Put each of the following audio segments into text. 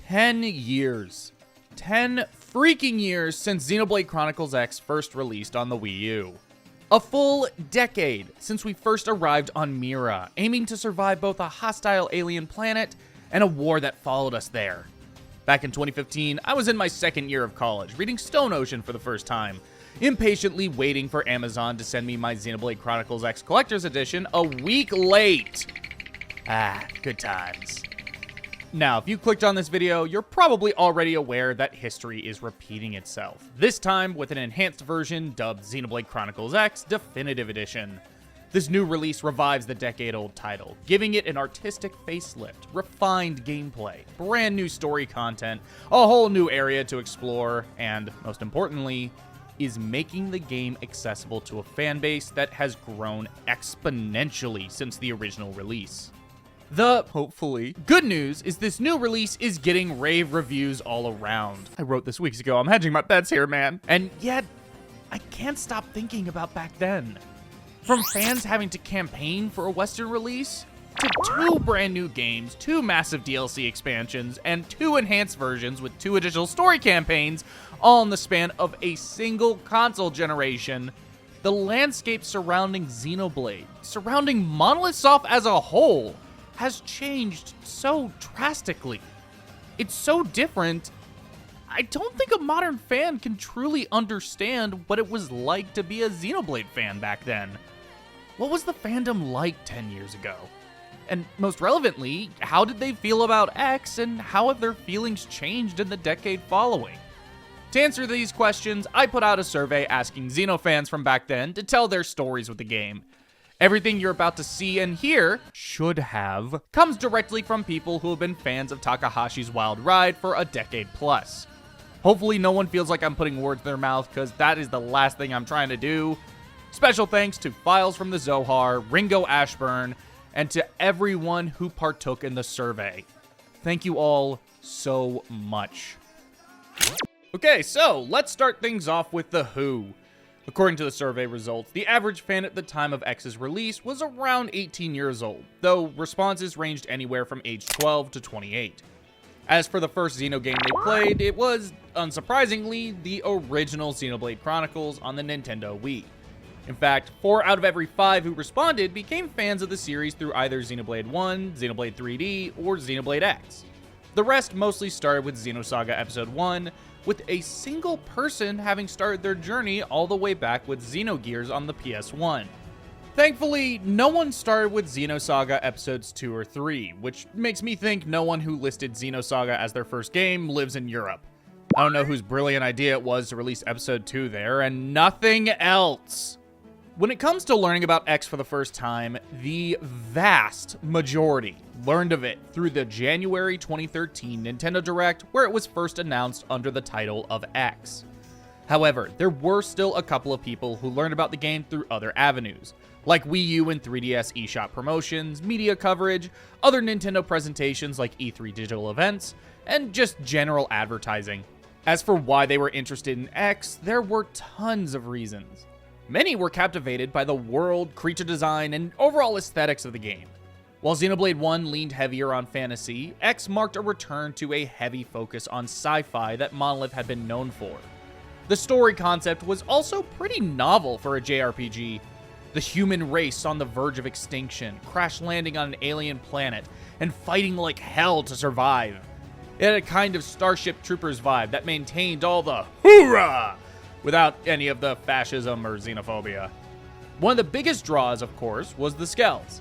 10 years. 10 freaking years since Xenoblade Chronicles X first released on the Wii U. A full decade since we first arrived on Mira, aiming to survive both a hostile alien planet and a war that followed us there. Back in 2015, I was in my second year of college, reading Stone Ocean for the first time, impatiently waiting for Amazon to send me my Xenoblade Chronicles X Collector's Edition a week late. Good times. Now, if you clicked on this video, you're probably already aware that history is repeating itself, this time with an enhanced version dubbed Xenoblade Chronicles X Definitive Edition. This new release revives the decade-old title, giving it an artistic facelift, refined gameplay, brand new story content, a whole new area to explore, and, most importantly, is making the game accessible to a fanbase that has grown exponentially since the original release. The, hopefully, good news is this new release is getting rave reviews all around. I wrote this weeks ago, I'm hedging my bets here, man. And yet, I can't stop thinking about back then. From fans having to campaign for a Western release, to 2 brand new games, 2 massive DLC expansions, and 2 enhanced versions with 2 additional story campaigns, all in the span of a single console generation, the landscape surrounding Xenoblade, surrounding Monolith Soft as a whole, has changed so drastically. It's so different, I don't think a modern fan can truly understand what it was like to be a Xenoblade fan back then. What was the fandom like 10 years ago? And most relevantly, how did they feel about X, and how have their feelings changed in the decade following? To answer these questions, I put out a survey asking Xeno fans from back then to tell their stories with the game. Everything you're about to see and hear, comes directly from people who have been fans of Takahashi's Wild Ride for a decade plus. Hopefully no one feels like I'm putting words in their mouth, because that is the last thing I'm trying to do. Special thanks to Files from the Zohar, Ringo Ashburn, and to everyone who partook in the survey. Thank you all so much. Okay, so let's start things off with the who. According to the survey results, the average fan at the time of X's release was around 18 years old, though responses ranged anywhere from age 12 to 28. As for the first Xeno game they played, it was, unsurprisingly, the original Xenoblade Chronicles on the Nintendo Wii. In fact, 4 out of every 5 who responded became fans of the series through either Xenoblade 1, Xenoblade 3D, or Xenoblade X. The rest mostly started with Xenosaga Episode 1, with a single person having started their journey all the way back with Xenogears on the PS1. Thankfully, no one started with Xenosaga Episodes 2 or 3, which makes me think no one who listed Xenosaga as their first game lives in Europe. I don't know whose brilliant idea it was to release Episode 2 there, and nothing else. When it comes to learning about X for the first time, the vast majority learned of it through the January 2013 Nintendo Direct, where it was first announced under the title of X. However, there were still a couple of people who learned about the game through other avenues, like Wii U and 3DS eShop promotions, media coverage, other Nintendo presentations like E3 digital events, and just general advertising. As for why they were interested in X, there were tons of reasons. Many were captivated by the world, creature design, and overall aesthetics of the game. While Xenoblade 1 leaned heavier on fantasy, X marked a return to a heavy focus on sci-fi that Monolith had been known for. The story concept was also pretty novel for a JRPG. The human race on the verge of extinction, crash landing on an alien planet, and fighting like hell to survive. It had a kind of Starship Troopers vibe that maintained all the hoorah without any of the fascism or xenophobia. One of the biggest draws, of course, was the skells.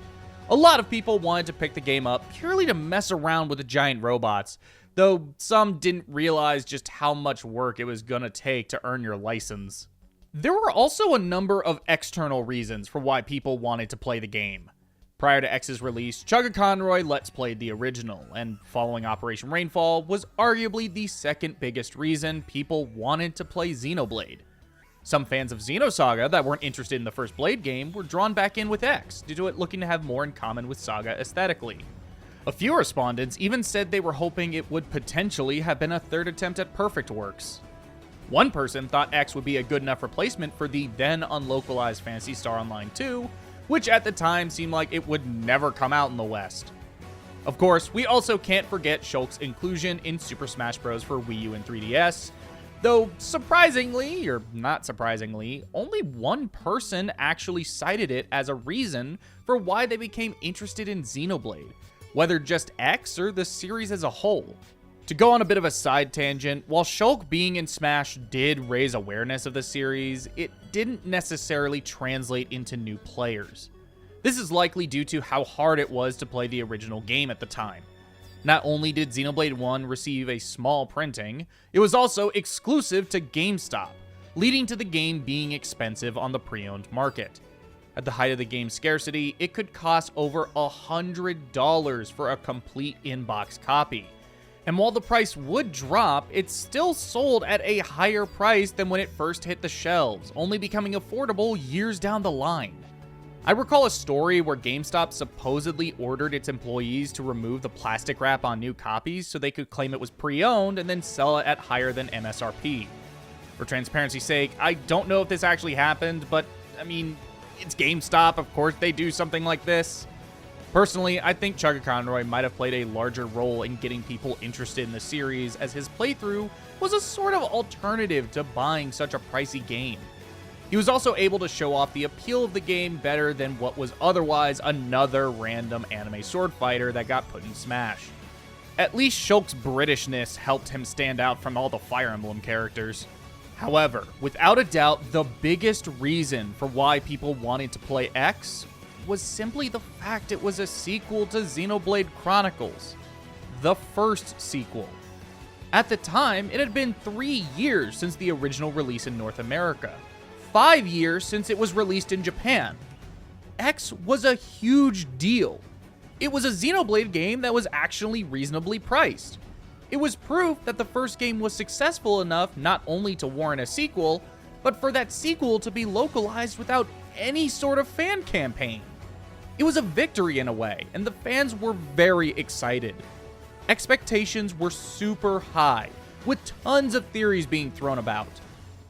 A lot of people wanted to pick the game up purely to mess around with the giant robots, though some didn't realize just how much work it was gonna take to earn your license. There were also a number of external reasons for why people wanted to play the game. Prior to X's release, Chugga Conroy Let's Played the original, and following Operation Rainfall was arguably the second biggest reason people wanted to play Xenoblade. Some fans of Xenosaga that weren't interested in the first Blade game were drawn back in with X, due to it looking to have more in common with Saga aesthetically. A few respondents even said they were hoping it would potentially have been a third attempt at Perfect Works. One person thought X would be a good enough replacement for the then unlocalized Phantasy Star Online 2, which at the time seemed like it would never come out in the West. Of course, we also can't forget Shulk's inclusion in Super Smash Bros. For Wii U and 3DS, though surprisingly, or not surprisingly, only one person actually cited it as a reason for why they became interested in Xenoblade, whether just X or the series as a whole. To go on a bit of a side tangent, while Shulk being in Smash did raise awareness of the series, it didn't necessarily translate into new players. This is likely due to how hard it was to play the original game at the time. Not only did Xenoblade 1 receive a small printing, it was also exclusive to GameStop, leading to the game being expensive on the pre-owned market. At the height of the game's scarcity, it could cost over $100 for a complete in-box copy. And while the price would drop, it still sold at a higher price than when it first hit the shelves, only becoming affordable years down the line. I recall a story where GameStop supposedly ordered its employees to remove the plastic wrap on new copies so they could claim it was pre-owned and then sell it at higher than MSRP. For transparency's sake, I don't know if this actually happened, but I mean, it's GameStop, of course they do something like this. Personally, I think Chugga Conroy might have played a larger role in getting people interested in the series, as his playthrough was a sort of alternative to buying such a pricey game. He was also able to show off the appeal of the game better than what was otherwise another random anime sword fighter that got put in Smash. At least Shulk's Britishness helped him stand out from all the Fire Emblem characters. However, without a doubt, the biggest reason for why people wanted to play X was simply the fact it was a sequel to Xenoblade Chronicles, the first sequel. At the time, it had been 3 years since the original release in North America, 5 years since it was released in Japan. X was a huge deal. It was a Xenoblade game that was actually reasonably priced. It was proof that the first game was successful enough not only to warrant a sequel, but for that sequel to be localized without any sort of fan campaign. It was a victory in a way, and the fans were very excited. Expectations were super high, with tons of theories being thrown about.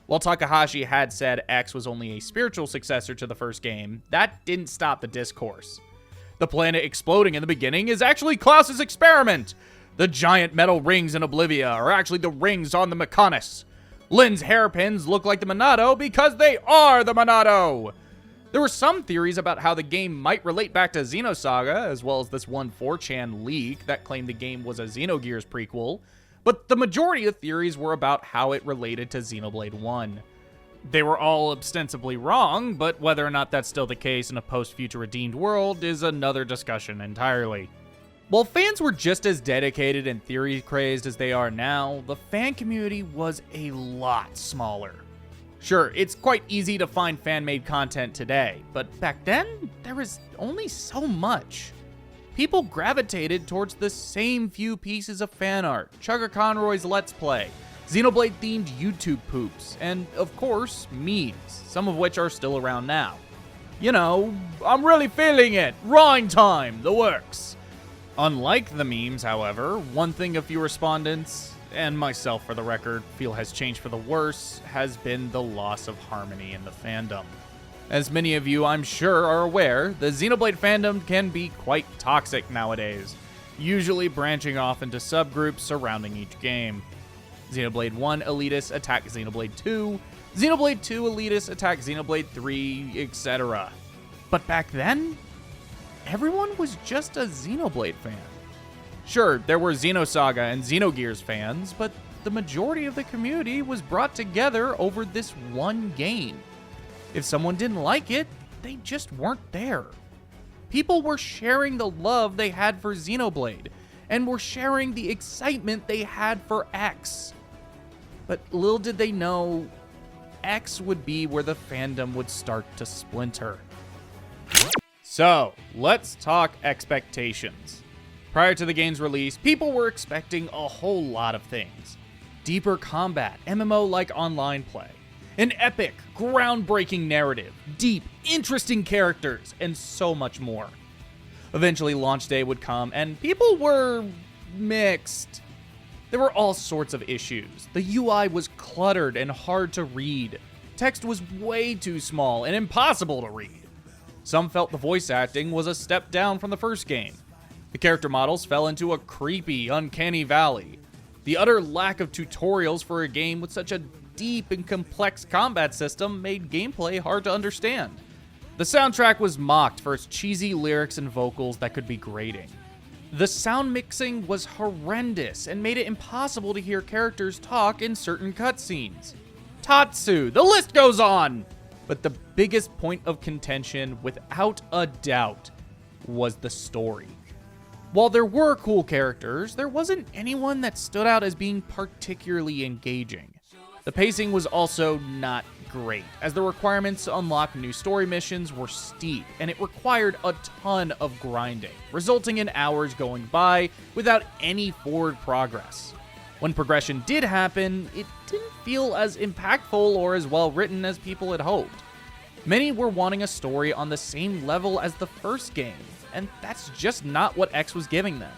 While Takahashi had said X was only a spiritual successor to the first game, that didn't stop the discourse. The planet exploding in the beginning is actually Klaus's experiment. The giant metal rings in Oblivia are actually the rings on the Mechonis. Lynn's hairpins look like the Monado because they are the Monado. There were some theories about how the game might relate back to Xenosaga, as well as this one 4chan leak that claimed the game was a Xenogears prequel, but the majority of theories were about how it related to Xenoblade 1. They were all ostensibly wrong, but whether or not that's still the case in a post-Future Redeemed world is another discussion entirely. While fans were just as dedicated and theory-crazed as they are now, the fan community was a lot smaller. Sure, it's quite easy to find fan-made content today, but back then, there was only so much. People gravitated towards the same few pieces of fan art, Chugga Conroy's Let's Play, Xenoblade-themed YouTube poops, and, of course, memes, some of which are still around now. You know, I'm really feeling it, drawing time, the works. Unlike the memes, however, one thing a few respondents, and myself for the record, feel has changed for the worse has been the loss of harmony in the fandom. As many of you, I'm sure, are aware, the Xenoblade fandom can be quite toxic nowadays, usually branching off into subgroups surrounding each game. Xenoblade 1 elitists attack Xenoblade 2, Xenoblade 2 elitists attack Xenoblade 3, etc. But back then, everyone was just a Xenoblade fan. Sure, there were Xenosaga and Xenogears fans, but the majority of the community was brought together over this one game. If someone didn't like it, they just weren't there. People were sharing the love they had for Xenoblade, and were sharing the excitement they had for X. But little did they know, X would be where the fandom would start to splinter. So, let's talk expectations. Prior to the game's release, people were expecting a whole lot of things. Deeper combat, MMO-like online play, an epic, groundbreaking narrative, deep, interesting characters, and so much more. Eventually, launch day would come, and people were mixed. There were all sorts of issues. The UI was cluttered and hard to read. Text was way too small and impossible to read. Some felt the voice acting was a step down from the first game. The character models fell into a creepy, uncanny valley. The utter lack of tutorials for a game with such a deep and complex combat system made gameplay hard to understand. The soundtrack was mocked for its cheesy lyrics and vocals that could be grating. The sound mixing was horrendous and made it impossible to hear characters talk in certain cutscenes. Tatsu, the list goes on! But the biggest point of contention, without a doubt, was the story. While there were cool characters, there wasn't anyone that stood out as being particularly engaging. The pacing was also not great, as the requirements to unlock new story missions were steep, and it required a ton of grinding, resulting in hours going by without any forward progress. When progression did happen, it didn't feel as impactful or as well written as people had hoped. Many were wanting a story on the same level as the first game, and that's just not what X was giving them.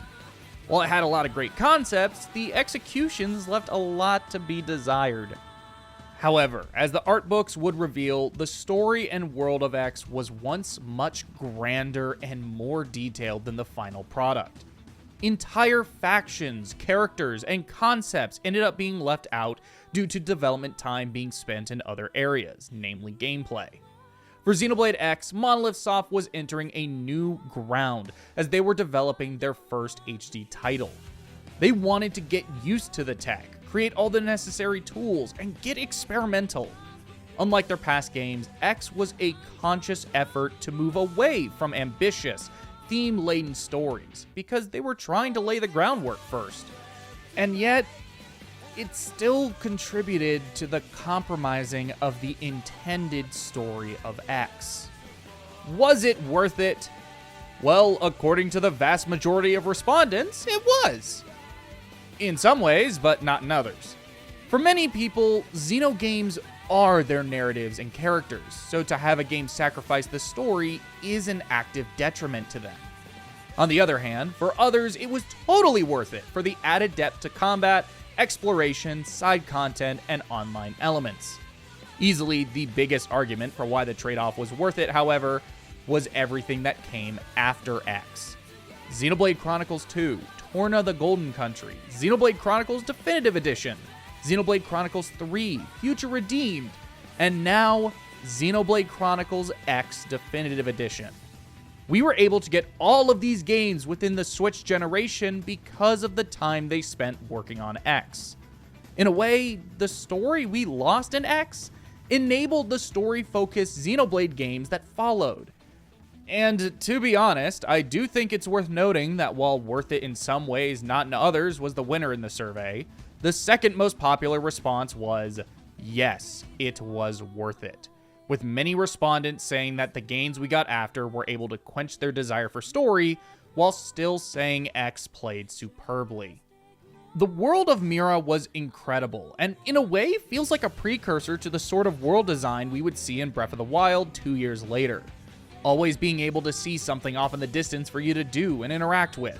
While it had a lot of great concepts, the executions left a lot to be desired. However, as the art books would reveal, the story and world of X was once much grander and more detailed than the final product. Entire factions, characters, and concepts ended up being left out due to development time being spent in other areas, namely gameplay. For Xenoblade X, Monolith Soft was entering a new ground as they were developing their first HD title. They wanted to get used to the tech, create all the necessary tools, and get experimental. Unlike their past games, X was a conscious effort to move away from ambitious, theme-laden stories, because they were trying to lay the groundwork first. And yet, it still contributed to the compromising of the intended story of X. Was it worth it? Well, according to the vast majority of respondents, it was. In some ways, but not in others. For many people, Xeno games are their narratives and characters, so to have a game sacrifice the story is an active detriment to them. On the other hand, for others, it was totally worth it for the added depth to combat, exploration, side content, and online elements. Easily the biggest argument for why the trade-off was worth it, however, was everything that came after X. Xenoblade Chronicles 2, Torna the Golden Country, Xenoblade Chronicles Definitive Edition, Xenoblade Chronicles 3, Future Redeemed, and now Xenoblade Chronicles X Definitive Edition. We were able to get all of these games within the Switch generation because of the time they spent working on X. In a way, the story we lost in X enabled the story-focused Xenoblade games that followed. And to be honest, I do think it's worth noting that while worth it in some ways, not in others, was the winner in the survey, the second most popular response was, yes, it was worth it, with many respondents saying that the games we got after were able to quench their desire for story, while still saying X played superbly. The world of Mira was incredible, and in a way feels like a precursor to the sort of world design we would see in Breath of the Wild 2 years later. Always being able to see something off in the distance for you to do and interact with.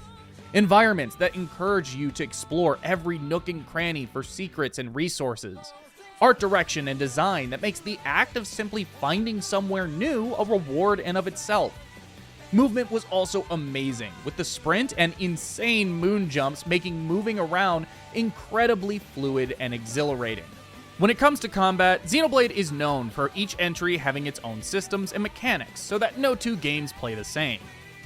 Environments that encourage you to explore every nook and cranny for secrets and resources. Art direction and design that makes the act of simply finding somewhere new a reward in of itself. Movement was also amazing, with the sprint and insane moon jumps making moving around incredibly fluid and exhilarating. When it comes to combat, Xenoblade is known for each entry having its own systems and mechanics, so that no two games play the same.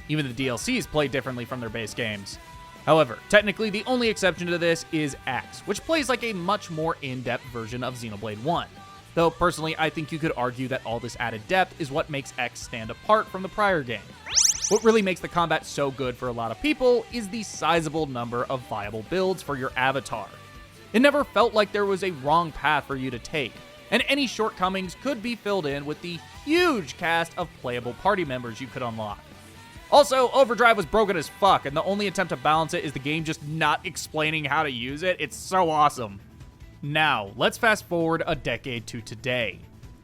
Even the DLCs play differently from their base games. However, technically the only exception to this is X, which plays like a much more in-depth version of Xenoblade 1. Though personally, I think you could argue that all this added depth is what makes X stand apart from the prior game. What really makes the combat so good for a lot of people is the sizable number of viable builds for your avatar. It never felt like there was a wrong path for you to take, and any shortcomings could be filled in with the huge cast of playable party members you could unlock. Also, Overdrive was broken as fuck, and the only attempt to balance it is the game just not explaining how to use it. It's so awesome. Now, let's fast forward a decade to today.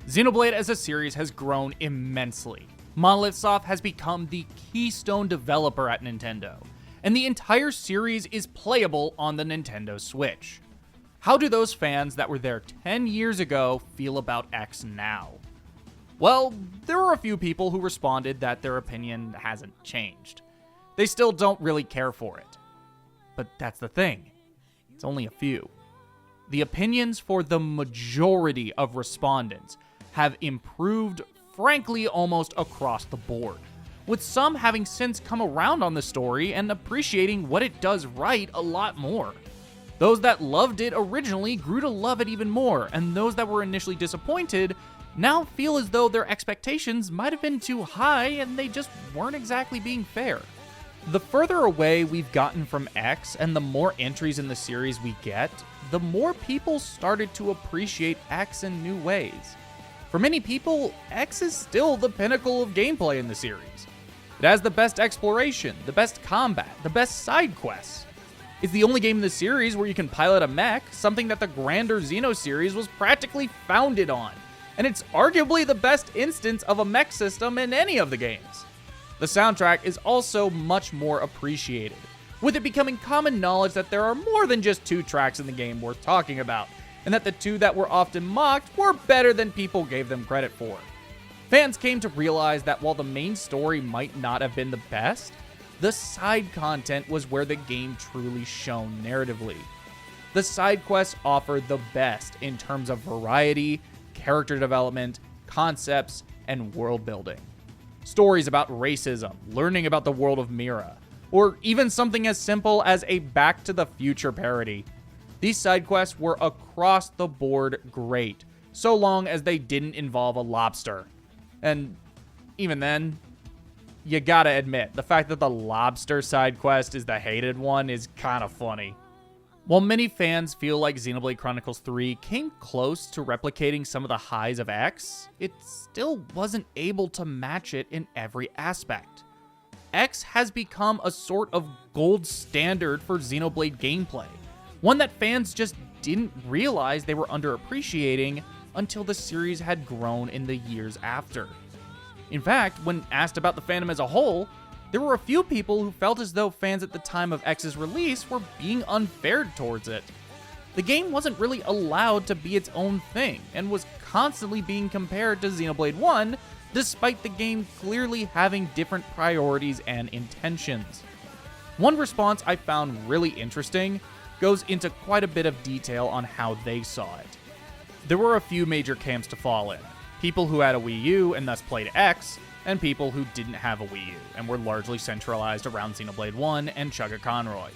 Xenoblade as a series has grown immensely. Monolith Soft has become the keystone developer at Nintendo, and the entire series is playable on the Nintendo Switch. How do those fans that were there 10 years ago feel about X now? Well, there were a few people who responded that their opinion hasn't changed. they still don't really care for it. But that's the thing. It's only a few. The opinions for the majority of respondents have improved, frankly, almost across the board, with some having since come around on the story and appreciating what it does right a lot more. Those that loved it originally grew to love it even more, and those that were initially disappointed now feel as though their expectations might have been too high and they just weren't exactly being fair. The further away we've gotten from X and the more entries in the series we get, the more people started to appreciate X in new ways. For many people, X is still the pinnacle of gameplay in the series. It has the best exploration, the best combat, the best side quests. It's the only game in the series where you can pilot a mech, something that the grander Xeno series was practically founded on. And it's arguably the best instance of a mech system in any of the games. The soundtrack is also much more appreciated, with it becoming common knowledge that there are more than just 2 tracks in the game worth talking about, and that the 2 that were often mocked were better than people gave them credit for. Fans came to realize that while the main story might not have been the best, the side content was where the game truly shone narratively. The side quests offered the best in terms of variety, character development, concepts, and world building. Stories about racism, learning about the world of Mira, or even something as simple as a Back to the Future parody. These side quests were across the board great, so long as they didn't involve a lobster. And even then, you gotta admit, the fact that the lobster side quest is the hated one is kinda funny. While many fans feel like Xenoblade Chronicles 3 came close to replicating some of the highs of X, it still wasn't able to match it in every aspect. X has become a sort of gold standard for Xenoblade gameplay, one that fans just didn't realize they were underappreciating until the series had grown in the years after. In fact, when asked about the fandom as a whole, there were a few people who felt as though fans at the time of X's release were being unfair towards it. The game wasn't really allowed to be its own thing, and was constantly being compared to Xenoblade 1, despite the game clearly having different priorities and intentions. One response I found really interesting goes into quite a bit of detail on how they saw it. There were a few major camps to fall in. People who had a Wii U and thus played X, and people who didn't have a Wii U and were largely centralized around Xenoblade 1 and Chugga Conroy.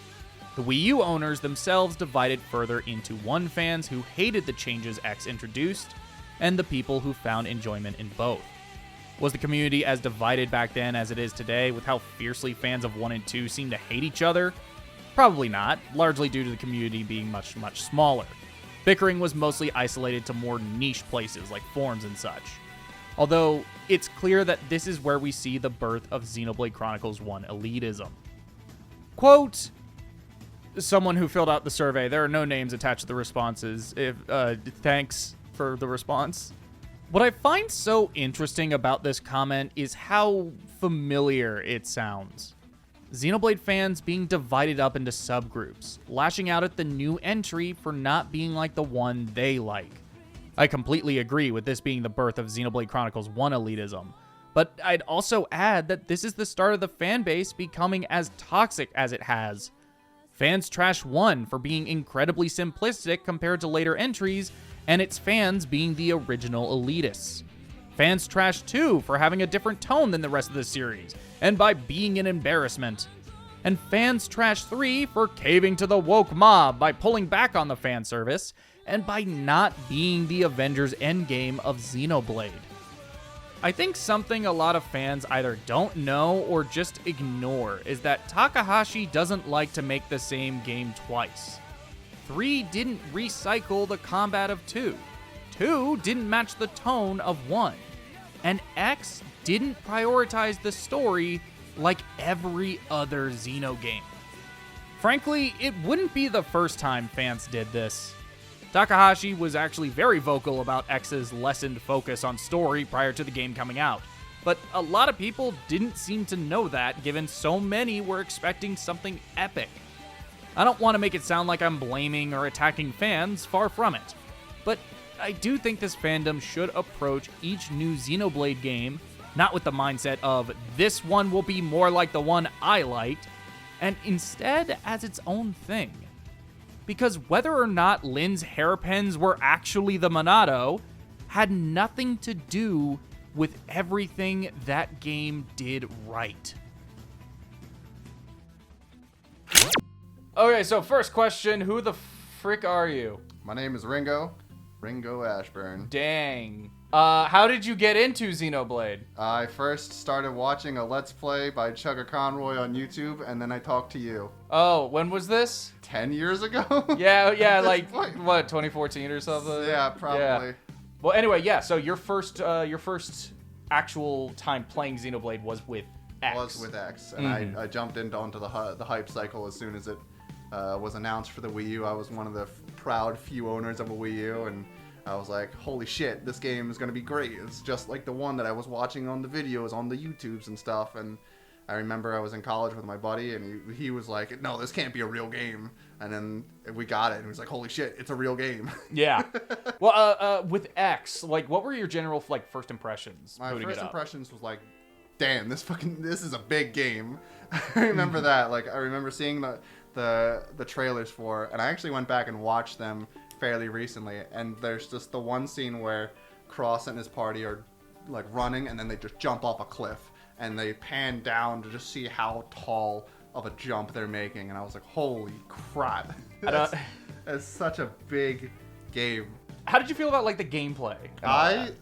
The Wii U owners themselves divided further into one fans who hated the changes X introduced, and the people who found enjoyment in both. Was the community as divided back then as it is today, with how fiercely fans of 1 and 2 seem to hate each other? Probably not, largely due to the community being much, much smaller. Bickering was mostly isolated to more niche places like forums and such. Although, it's clear that this is where we see the birth of Xenoblade Chronicles 1 elitism. Quote, someone who filled out the survey, there are no names attached to the responses. Thanks for the response. What I find so interesting about this comment is how familiar it sounds. Xenoblade fans being divided up into subgroups, lashing out at the new entry for not being like the one they like. I completely agree with this being the birth of Xenoblade Chronicles 1 elitism, but I'd also add that this is the start of the fanbase becoming as toxic as it has. Fans trash 1 for being incredibly simplistic compared to later entries, and its fans being the original elitists. Fans trash 2 for having a different tone than the rest of the series, and by being an embarrassment. And fans trash 3 for caving to the woke mob by pulling back on the fan service, and by not being the Avengers Endgame of Xenoblade. I think something a lot of fans either don't know or just ignore is that Takahashi doesn't like to make the same game twice. 3 didn't recycle the combat of 2. 2 didn't match the tone of 1. And X didn't prioritize the story like every other Xeno game. Frankly, it wouldn't be the first time fans did this. Takahashi was actually very vocal about X's lessened focus on story prior to the game coming out, but a lot of people didn't seem to know that given so many were expecting something epic. I don't want to make it sound like I'm blaming or attacking fans, far from it, but I do think this fandom should approach each new Xenoblade game not with the mindset of this one will be more like the one I liked, and instead as its own thing. Because whether or not Lynn's hairpins were actually the Monado had nothing to do with everything that game did right. Okay, so first question, who the frick are you? My name is Ringo Ashburn. Dang. How did you get into Xenoblade? I first started watching a Let's Play by Chugga Conroy on YouTube, and then I talked to you. Oh, when was this? 10 years ago? Yeah, like, what, 2014 or something? Yeah, probably. Yeah. Well, anyway, yeah, so your first actual time playing Xenoblade was with X. Was with X, and I jumped onto the hype cycle as soon as it was announced for the Wii U. I was one of the proud few owners of a Wii U, and I was like, holy shit, this game is going to be great. It's just like the one that I was watching on the videos, on the YouTubes and stuff. And I remember I was in college with my buddy, and he was like, no, this can't be a real game. And then we got it, and he was like, holy shit, it's a real game. Yeah. Well, with X, like, what were your general, like, first impressions? My first impressions was like, damn, this is a big game. I remember that. Like, I remember seeing the trailers for it, and I actually went back and watched them fairly recently, and there's just the one scene where Cross and his party are like running, and then they just jump off a cliff, and they pan down to just see how tall of a jump they're making, and I was like, holy crap. That's such a big game. How did you feel about, like, the gameplay?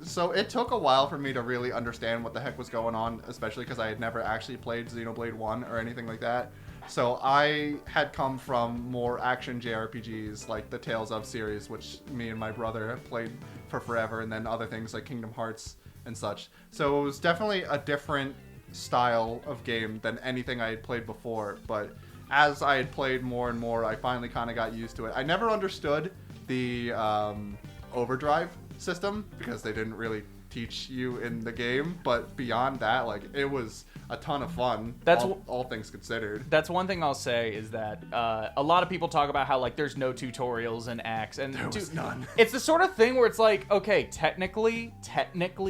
So it took a while for me to really understand what the heck was going on, especially because I had never actually played Xenoblade 1 or anything like that. So I had come from more action JRPGs like the Tales of series, which me and my brother have played for forever, and then other things like Kingdom Hearts and such. So it was definitely a different style of game than anything I had played before, but as I had played more and more, I finally kind of got used to it. I never understood the overdrive system because they didn't really teach you in the game, but beyond that, like, it was a ton of fun. That's all things considered. That's one thing I'll say is that a lot of people talk about how, like, there's no tutorials in X, and there was none. It's the sort of thing where it's like, okay, technically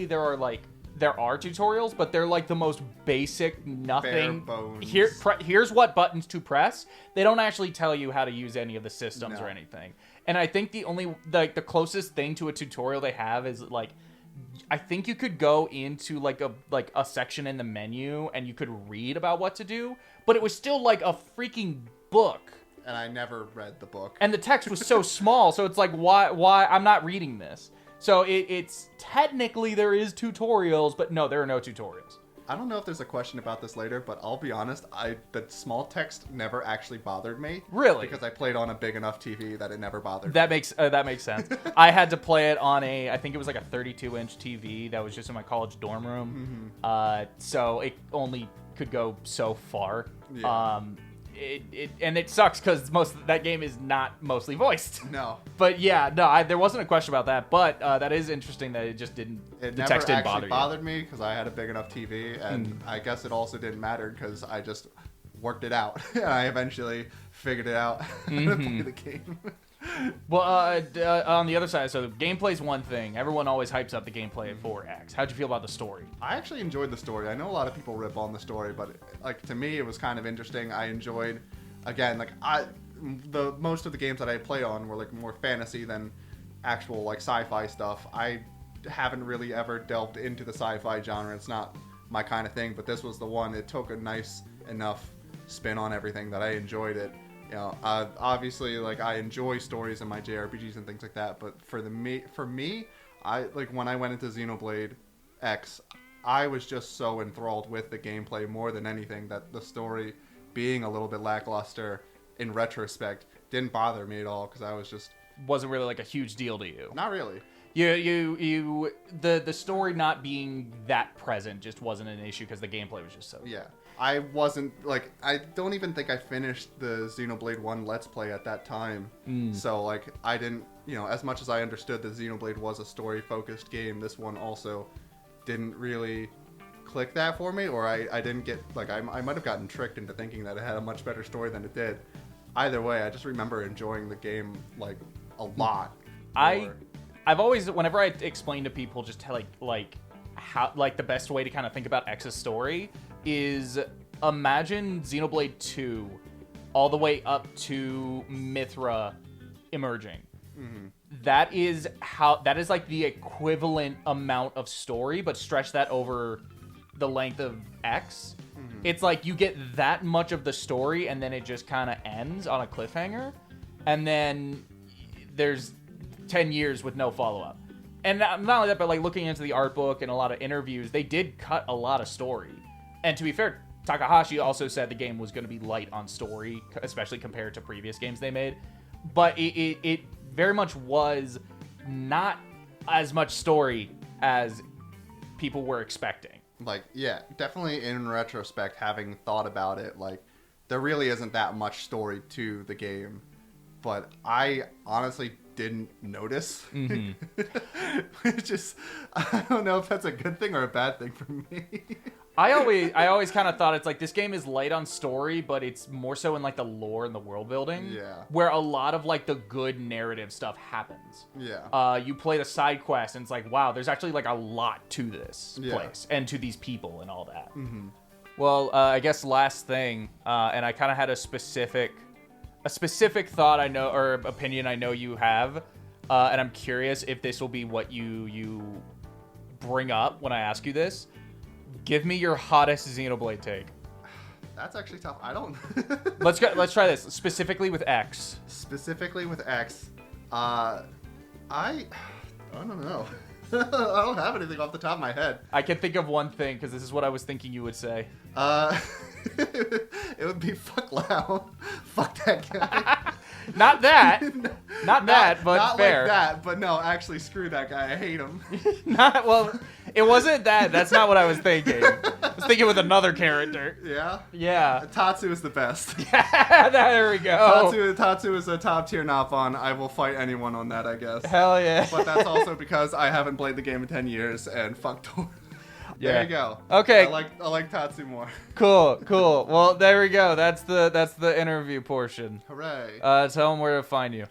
there are tutorials, but they're like the most basic, nothing. Bare bones. Here's what buttons to press. They don't actually tell you how to use any of the systems or anything. And I think the only the closest thing to a tutorial they have is, like, I think you could go into like a section in the menu and you could read about what to do, but it was still like a freaking book. And I never read the book. And the text was so small, so it's like, why I'm not reading this. So it's technically there is tutorials, but no, there are no tutorials. I don't know if there's a question about this later, but I'll be honest, the small text never actually bothered me. Really? Because I played on a big enough TV that it never bothered me. That makes sense. I had to play it on I think it was like a 32-inch TV that was just in my college dorm room. Mm-hmm. So it only could go so far. Yeah. It sucks because that game is not mostly voiced. No. But yeah, no, there wasn't a question about that. But that is interesting that it just didn't. The text didn't bother you. It never actually bothered me because I had a big enough TV, and I guess it also didn't matter because I just worked it out. And I eventually figured it out to play the game. Well, on the other side, so gameplay's one thing. Everyone always hypes up the gameplay for X. How'd you feel about the story? I actually enjoyed the story. I know a lot of people rip on the story, but like to me, it was kind of interesting. I enjoyed, again, like most of the games that I played on were like more fantasy than actual like sci-fi stuff. I haven't really ever delved into the sci-fi genre. It's not my kind of thing, but this was the one. It took a nice enough spin on everything that I enjoyed it. You know, obviously, like, I enjoy stories in my JRPGs and things like that, but for me, I like when I went into Xenoblade X, I was just so enthralled with the gameplay more than anything that the story being a little bit lackluster in retrospect didn't bother me at all because I was just wasn't really like a huge deal to you. Not really. The story not being that present just wasn't an issue because the gameplay was just so good. Yeah. I wasn't, like, I don't even think I finished the Xenoblade 1 Let's Play at that time. So, like, I didn't, you know, as much as I understood that Xenoblade was a story-focused game, this one also didn't really click that for me, or I didn't get, like, I might have gotten tricked into thinking that it had a much better story than it did. Either way, I just remember enjoying the game, like, a lot. I've always, whenever I explain to people just how, like how, like, the best way to kind of think about X's story is imagine Xenoblade 2 all the way up to Mithra emerging. Mm-hmm. That is like the equivalent amount of story, but stretch that over the length of X. Mm-hmm. It's like you get that much of the story, and then it just kind of ends on a cliffhanger, and then there's 10 years with no follow-up. And not only that, but like looking into the art book and a lot of interviews, they did cut a lot of story. And to be fair, Takahashi also said the game was going to be light on story, especially compared to previous games they made. But it very much was not as much story as people were expecting. Like, yeah, definitely in retrospect, having thought about it, like, there really isn't that much story to the game. But I honestly didn't notice. Mm-hmm. Which is, I don't know if that's a good thing or a bad thing for me. I always kind of thought it's like this game is light on story, but it's more so in like the lore and the world building. Yeah. Where a lot of like the good narrative stuff happens. Yeah. You play the side quest and it's like, wow, there's actually like a lot to this place and to these people and all that. Mm-hmm. Well, I guess last thing, and I kind of had a specific thought I know, or opinion I know you have, and I'm curious if this will be what you bring up when I ask you this. Give me your hottest Xenoblade take. That's actually tough. I don't. Let's try this specifically with X. Specifically with X, I don't know. I don't have anything off the top of my head. I can think of one thing because this is what I was thinking you would say. It would be fuck Lao. Fuck that guy. Not that. Not that, but not fair. Not like that, but no, actually, screw that guy. I hate him. Well, it wasn't that. That's not what I was thinking. I was thinking with another character. Yeah? Yeah. Tatsu is the best. Yeah, there we go. Tatsu is a top tier Napon. I will fight anyone on that, I guess. Hell yeah. But that's also because I haven't played the game in 10 years and fuck Tor. Yeah. There you go. Okay. I like Tatsu more. Cool. Well, there we go. That's the interview portion. Hooray. Tell them where to find you.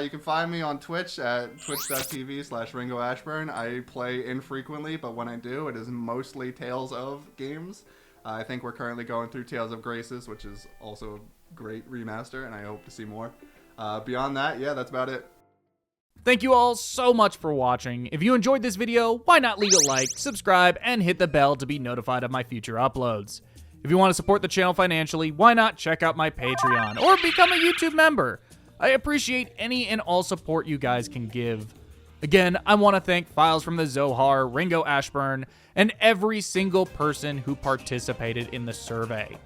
You can find me on Twitch at twitch.tv/RingoAshburn. I play infrequently, but when I do, it is mostly Tales of games. I think we're currently going through Tales of Graces, which is also a great remaster, and I hope to see more. Beyond that, yeah, that's about it. Thank you all so much for watching. If you enjoyed this video, why not leave a like, subscribe, and hit the bell to be notified of my future uploads. If you want to support the channel financially, why not check out my Patreon or become a YouTube member? I appreciate any and all support you guys can give. Again, I want to thank Files from the Zohar, Ringo Ashburn, and every single person who participated in the survey.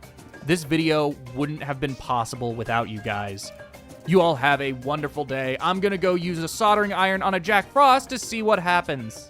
This video wouldn't have been possible without you guys. You all have a wonderful day. I'm gonna go use a soldering iron on a Jack Frost to see what happens.